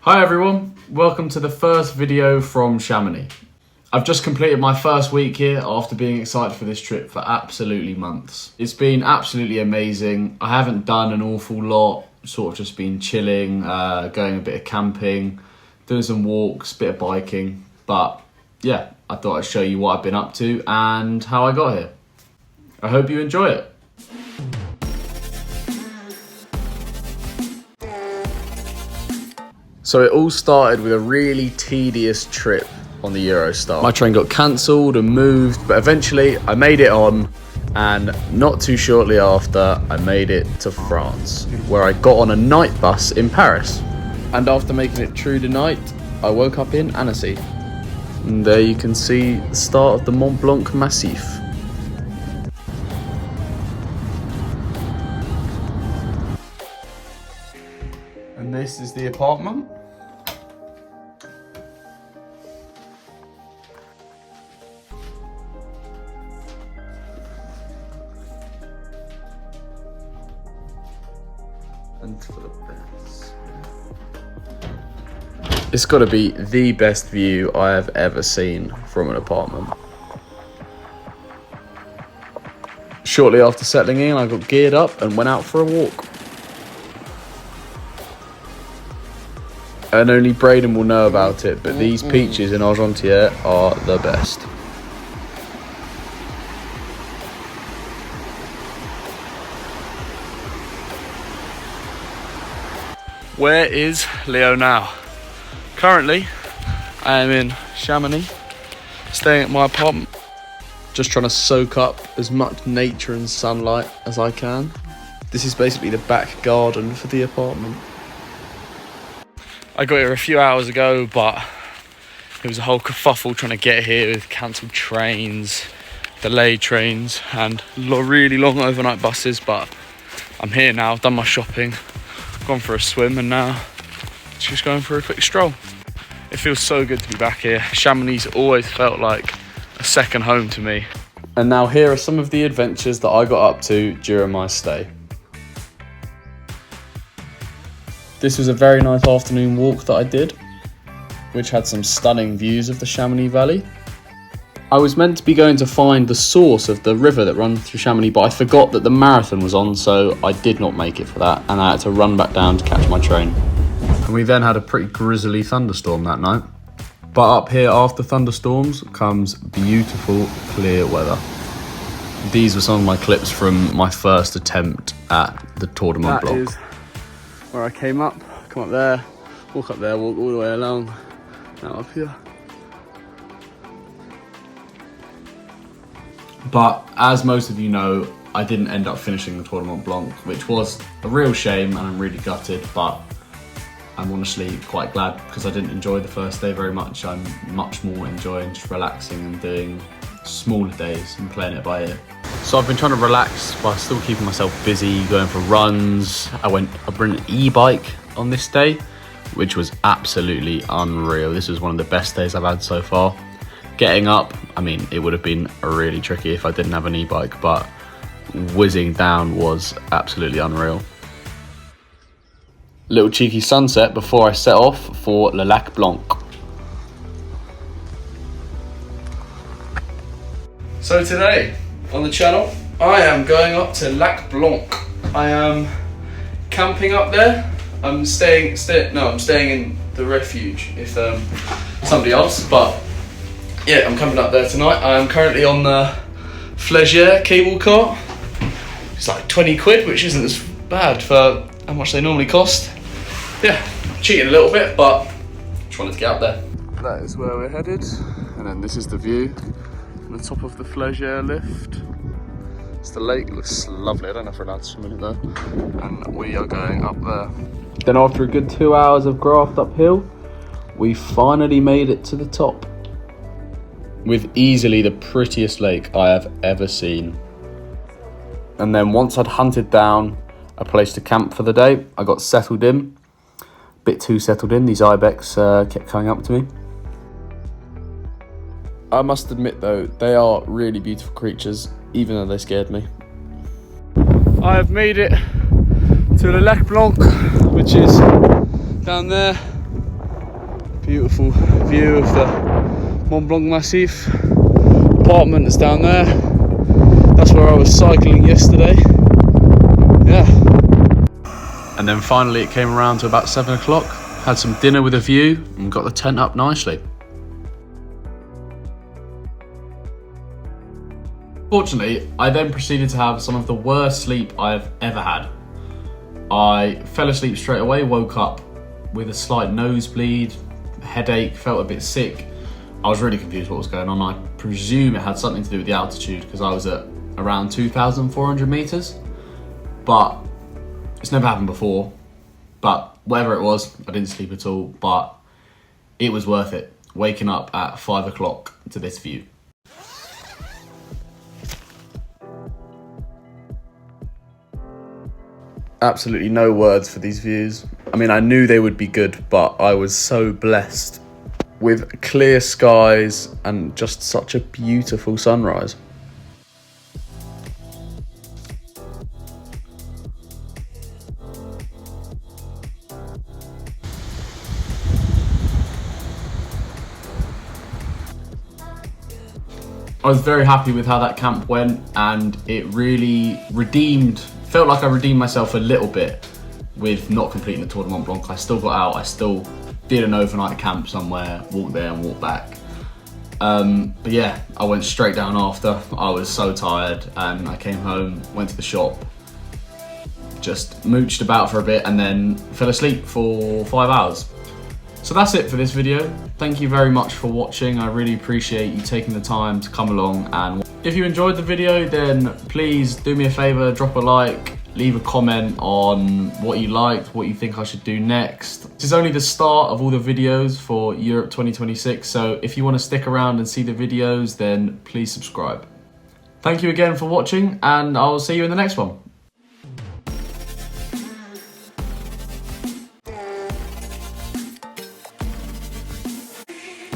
Hi everyone, welcome to the first video from Chamonix. I've just completed my first week here after being excited for this trip for absolutely months. It's been absolutely amazing. I haven't done an awful lot, sort of just been chilling, going a bit of camping, doing some walks, bit of biking, but yeah, I thought I'd show you what I've been up to and how I got here. I hope you enjoy it. So it all started with a really tedious trip on the Eurostar. My train got cancelled and moved, but eventually I made it on, and not too shortly after, I made it to France, where I got on a night bus in Paris. And after making it through the night, I woke up in Annecy. And there you can see the start of the Mont Blanc Massif. And this is the apartment. And for the beds. It's got to be the best view I have ever seen from an apartment. Shortly after settling in, I got geared up and went out for a walk. And only Braden will know about it, but these peaches in Argentière are the best. Where is Leo now? Currently, I am in Chamonix, staying at my apartment, just trying to soak up as much nature and sunlight as I can. This is basically the back garden for the apartment. I got here a few hours ago, but it was a whole kerfuffle trying to get here with cancelled trains, delayed trains, and really long overnight buses. But I'm here now, I've done my shopping, gone for a swim, and now just going for a quick stroll. It feels so good to be back here. Chamonix always felt like a second home to me. And now here are some of the adventures that I got up to during my stay. This was a very nice afternoon walk that I did, which had some stunning views of the Chamonix Valley. I was meant to be going to find the source of the river that runs through Chamonix, but I forgot that the marathon was on, so I did not make it for that, and I had to run back down to catch my train. And we then had a pretty grizzly thunderstorm that night. But up here after thunderstorms comes beautiful clear weather. These were some of my clips from my first attempt at the Tour de Mont Blanc. That is where I came up, come up there, walk up there, walk all the way along, now up here. But as most of you know, I didn't end up finishing the Tour de Mont Blanc, which was a real shame, and I'm really gutted, but I'm honestly quite glad because I didn't enjoy the first day very much. I'm much more enjoying just relaxing and doing smaller days and playing it by ear. So I've been trying to relax while still keeping myself busy, going for runs. I brought an e-bike on this day, which was absolutely unreal. This was one of the best days I've had so far. Getting up, I mean, it would have been really tricky if I didn't have an e-bike, but whizzing down was absolutely unreal. Little cheeky sunset before I set off for Le Lac Blanc. So today on the channel, I am going up to Lac Blanc. I am camping up there. I'm staying in the refuge if somebody else, but yeah, I'm coming up there tonight. I am currently on the Flégère cable car. It's like 20 quid, which isn't as bad for how much they normally cost. Yeah, cheating a little bit, but just wanted to get up there. That is where we're headed, and then this is the view from the top of the Flégère lift. It's the lake, it looks lovely. I don't know if we're allowed to swim in it though. And we are going up there. Then after a good 2 hours of graft uphill, we finally made it to the top, with easily the prettiest lake I have ever seen. And then once I'd hunted down a place to camp for the day, I got settled in. A bit too settled in, these ibex kept coming up to me. I must admit though, they are really beautiful creatures, even though they scared me. I have made it to Le Lac Blanc, which is down there. Beautiful view of the Mont Blanc Massif. Apartment is down there. That's where I was cycling yesterday. Yeah. And then finally it came around to about 7 o'clock. Had some dinner with a view and got the tent up nicely. Fortunately, I then proceeded to have some of the worst sleep I've ever had. I fell asleep straight away, woke up with a slight nosebleed, headache, felt a bit sick. I was really confused what was going on. I presume it had something to do with the altitude because I was at around 2,400 meters, but it's never happened before. But whatever it was, I didn't sleep at all, but it was worth it. Waking up at 5 o'clock to this view. Absolutely no words for these views. I mean, I knew they would be good, but I was so blessed with clear skies and just such a beautiful sunrise. I was very happy with how that camp went, and it really felt like I redeemed myself a little bit with not completing the Tour de Mont Blanc. I still got out, I still did an overnight camp somewhere, walked there and walked back. But yeah, I went straight down after. I was so tired and I came home, went to the shop, just mooched about for a bit and then fell asleep for 5 hours. So that's it for this video. Thank you very much for watching. I really appreciate you taking the time to come along, and if you enjoyed the video, then please do me a favor, drop a like, leave a comment on what you liked, what you think I should do next. This is only the start of all the videos for Europe 2026, so if you want to stick around and see the videos, then please subscribe. Thank you again for watching, and I'll see you in the next one.